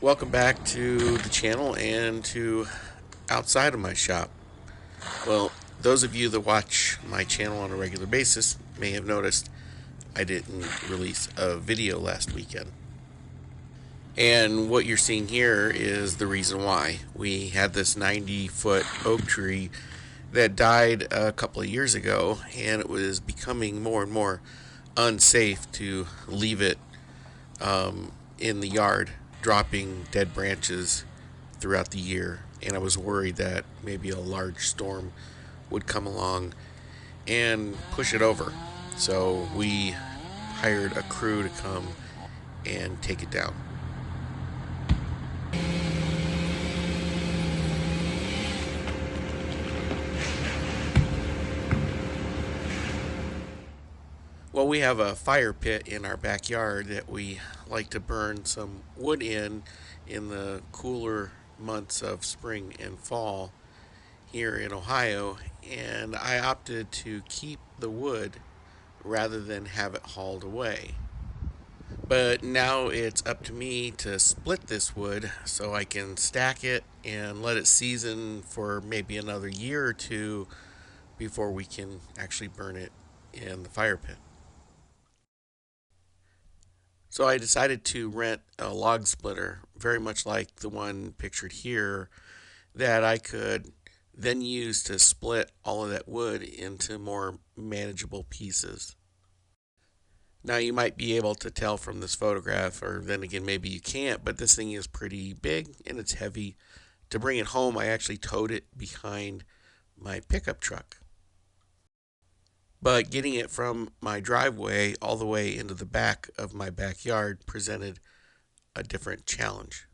Welcome back to the channel and to outside of my shop. Well, those of you that watch my channel on a regular basis may have noticed I didn't release a video last weekend. And what you're seeing here is the reason why. We had this 90-foot oak tree that died a couple of years ago, and it was becoming more and more unsafe to leave it in the yard, dropping dead branches throughout the year. And I was worried that maybe a large storm would come along and push it over. So we hired a crew to come and take it down. Well, we have a fire pit in our backyard that we like to burn some wood in the cooler months of spring and fall here in Ohio, and I opted to keep the wood rather than have it hauled away. But now it's up to me to split this wood so I can stack it and let it season for maybe another year or two before we can actually burn it in the fire pit. So I decided to rent a log splitter, very much like the one pictured here, that I could then use to split all of that wood into more manageable pieces. Now you might be able to tell from this photograph, or then again maybe you can't, but this thing is pretty big and it's heavy. To bring it home, I actually towed it behind my pickup truck. But getting it from my driveway all the way into the back of my backyard presented a different challenge.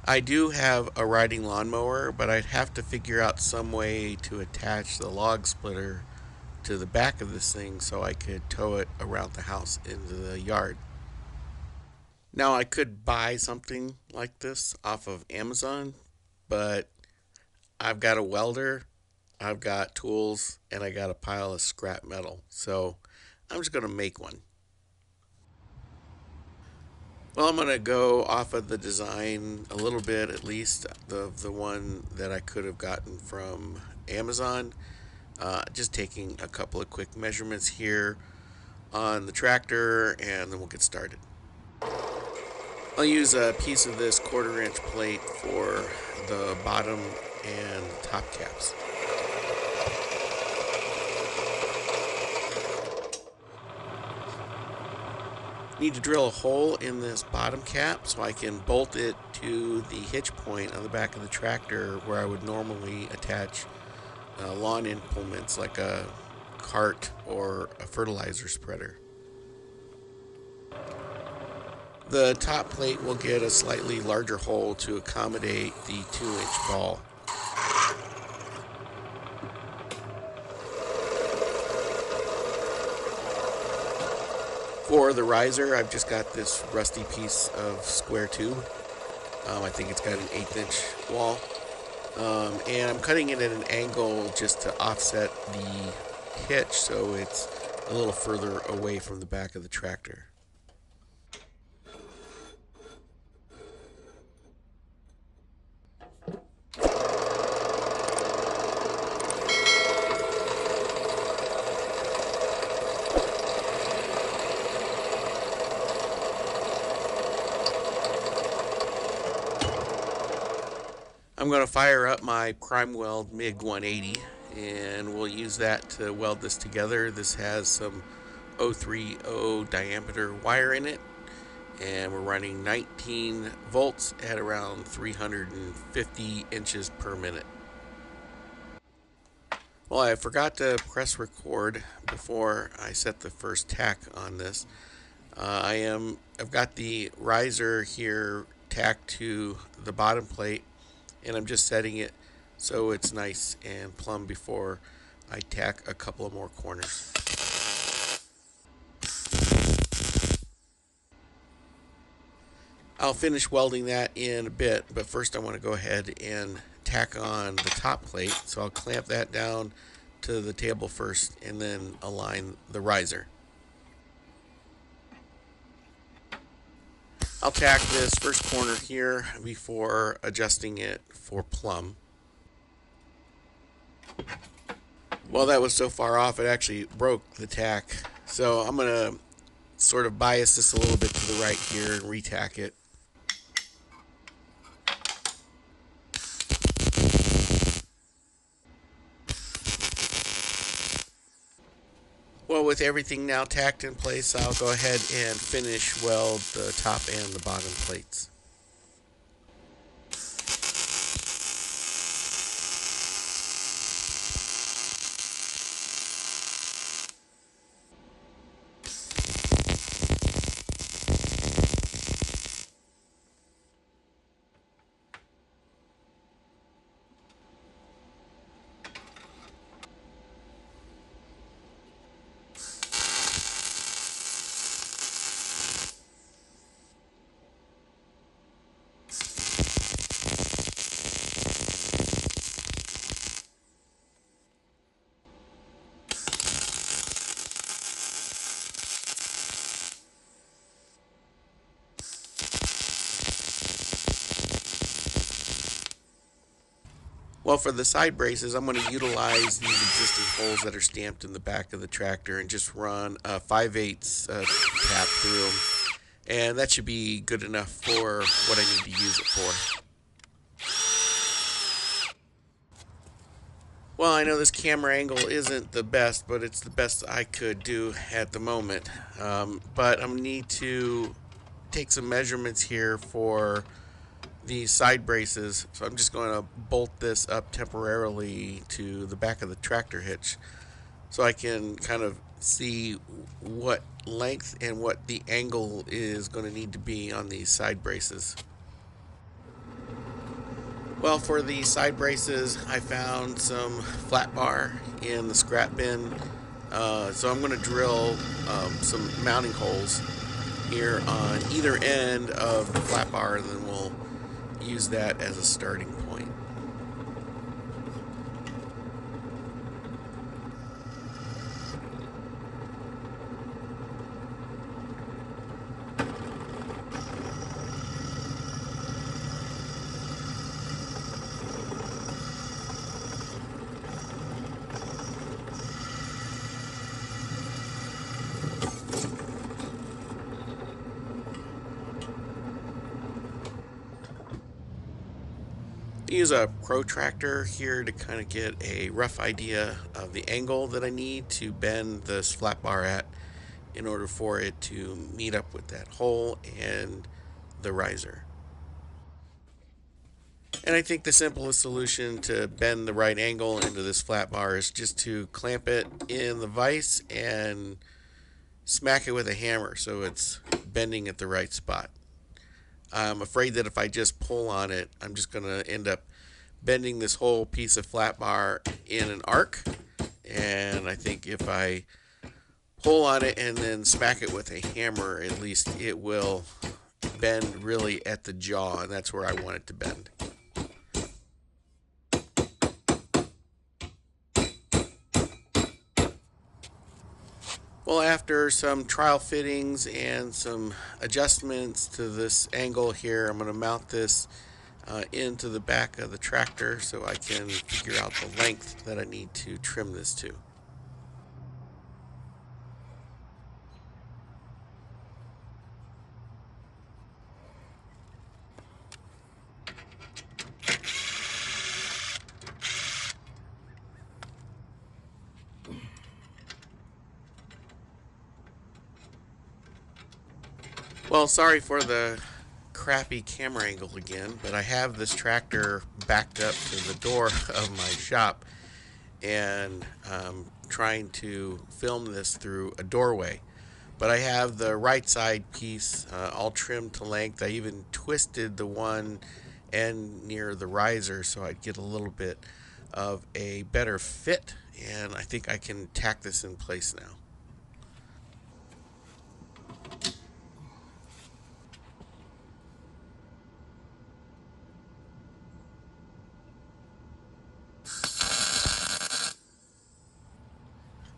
I do have a riding lawnmower, but I'd have to figure out some way to attach the log splitter to the back of this thing so I could tow it around the house into the yard. Now I could buy something like this off of Amazon, but I've got a welder, I've got tools, and I got a pile of scrap metal, so I'm just going to make one. Well, I'm going to go off of the design a little bit, at least the one that I could have gotten from Amazon. Just taking a couple of quick measurements here on the tractor, and then we'll get started. I'll use a piece of this 1/4-inch plate for the bottom and top caps. Need to drill a hole in this bottom cap so I can bolt it to the hitch point on the back of the tractor where I would normally attach lawn implements like a cart or a fertilizer spreader. The top plate will get a slightly larger hole to accommodate the 2-inch ball. For the riser, I've just got this rusty piece of square tube. I think it's got an 1/8-inch wall. And I'm cutting it at an angle just to offset the hitch so it's a little further away from the back of the tractor. I'm going to fire up my prime weld MIG 180 and we'll use that to weld this together. This has some 030 diameter wire in it, and we're running 19 volts at around 350 inches per minute. Well, I forgot to press record before I set the first tack on this. I've got the riser here tacked to the bottom plate, and I'm just setting it so it's nice and plumb before I tack a couple of more corners. I'll finish welding that in a bit, but first I want to go ahead and tack on the top plate. So I'll clamp that down to the table first and then align the riser. I'll tack this first corner here before adjusting it for plumb. Well, that was so far off it actually broke the tack. So I'm going to sort of bias this a little bit to the right here and retack it. Well, with everything now tacked in place, I'll go ahead and finish weld the top and the bottom plates. Well, for the side braces, I'm going to utilize these existing holes that are stamped in the back of the tractor and just run a 5/8 tap through them. And that should be good enough for what I need to use it for. Well, I know this camera angle isn't the best, but it's the best I could do at the moment. But I'm going to need to take some measurements here for the side braces, so I'm just going to bolt this up temporarily to the back of the tractor hitch so I can kind of see what length and what the angle is going to need to be on these side braces. Well, for the side braces, I found some flat bar in the scrap bin, so I'm going to drill some mounting holes here on either end of the flat bar, and then we'll use that as a starting point. Use a protractor here to kind of get a rough idea of the angle that I need to bend this flat bar at in order for it to meet up with that hole and the riser. And I think the simplest solution to bend the right angle into this flat bar is just to clamp it in the vise and smack it with a hammer so it's bending at the right spot. I'm afraid that if I just pull on it, I'm just going to end up bending this whole piece of flat bar in an arc. And I think if I pull on it and then smack it with a hammer, at least it will bend really at the jaw, and that's where I want it to bend. Well, after some trial fittings and some adjustments to this angle here, I'm going to mount this into the back of the tractor so I can figure out the length that I need to trim this to. Well, sorry for the crappy camera angle again, but I have this tractor backed up to the door of my shop, and I'm trying to film this through a doorway. But I have the right side piece all trimmed to length. I even twisted the one end near the riser so I'd get a little bit of a better fit, and I think I can tack this in place now.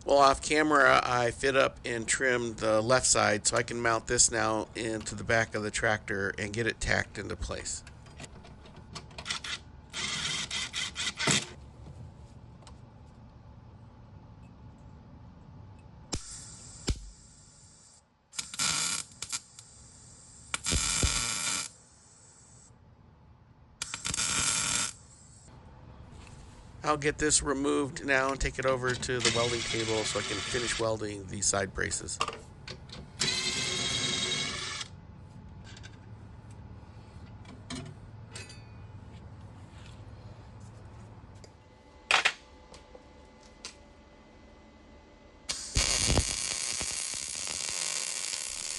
Well, off camera, I fit up and trimmed the left side so I can mount this now into the back of the tractor and get it tacked into place. I'll get this removed now and take it over to the welding table so I can finish welding the side braces.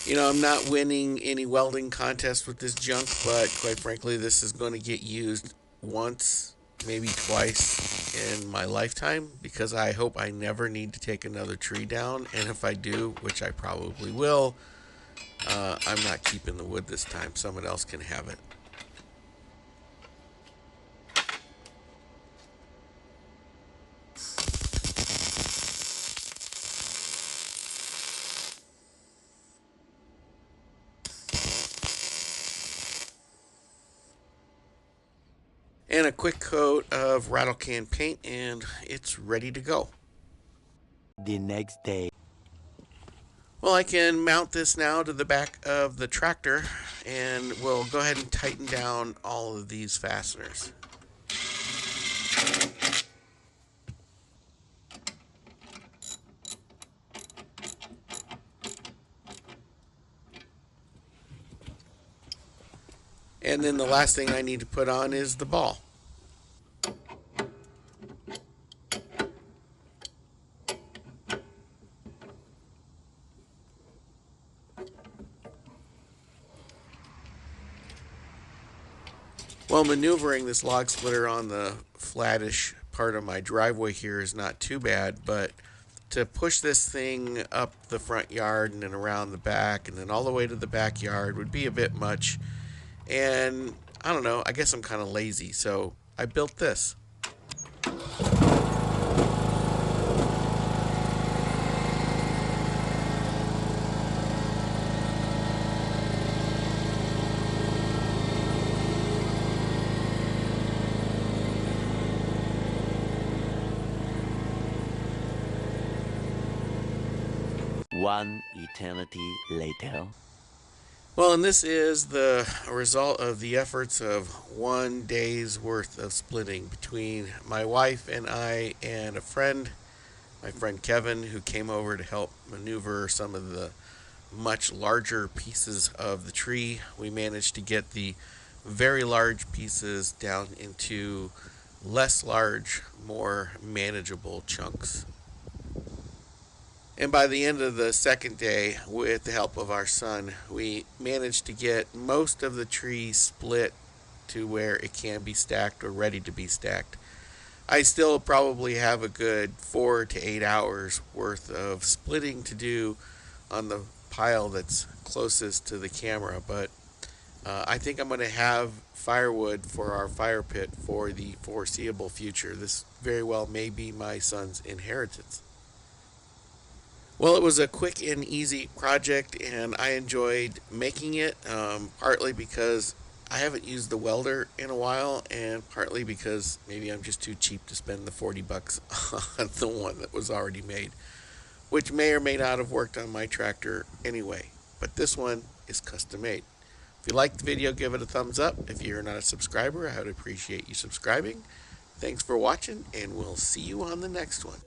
You know, I'm not winning any welding contest with this junk, but quite frankly, this is going to get used once, maybe twice in my lifetime, because I hope I never need to take another tree down. And if I do, which I probably will, I'm not keeping the wood this time. Someone else can have it. And a quick coat of rattle can paint, and it's ready to go. The next day. Well, I can mount this now to the back of the tractor, and we'll go ahead and tighten down all of these fasteners. And then the last thing I need to put on is the ball. Well, maneuvering this log splitter on the flattish part of my driveway here is not too bad, but to push this thing up the front yard and then around the back and then all the way to the backyard would be a bit much. And I don't know, I guess I'm kind of lazy, so I built this. One eternity later. Well, and this is the result of the efforts of one day's worth of splitting between my wife and I and a friend, my friend Kevin, who came over to help maneuver some of the much larger pieces of the tree. We managed to get the very large pieces down into less large, more manageable chunks. And by the end of the second day, with the help of our son, we managed to get most of the tree split to where it can be stacked or ready to be stacked. I still probably have a good 4 to 8 hours worth of splitting to do on the pile that's closest to the camera, but I think I'm going to have firewood for our fire pit for the foreseeable future. This very well may be my son's inheritance. Well, it was a quick and easy project, and I enjoyed making it, partly because I haven't used the welder in a while, and partly because maybe I'm just too cheap to spend the $40 on the one that was already made, which may or may not have worked on my tractor anyway. But this one is custom made. If you liked the video, give it a thumbs up. If you're not a subscriber, I would appreciate you subscribing. Thanks for watching, and we'll see you on the next one.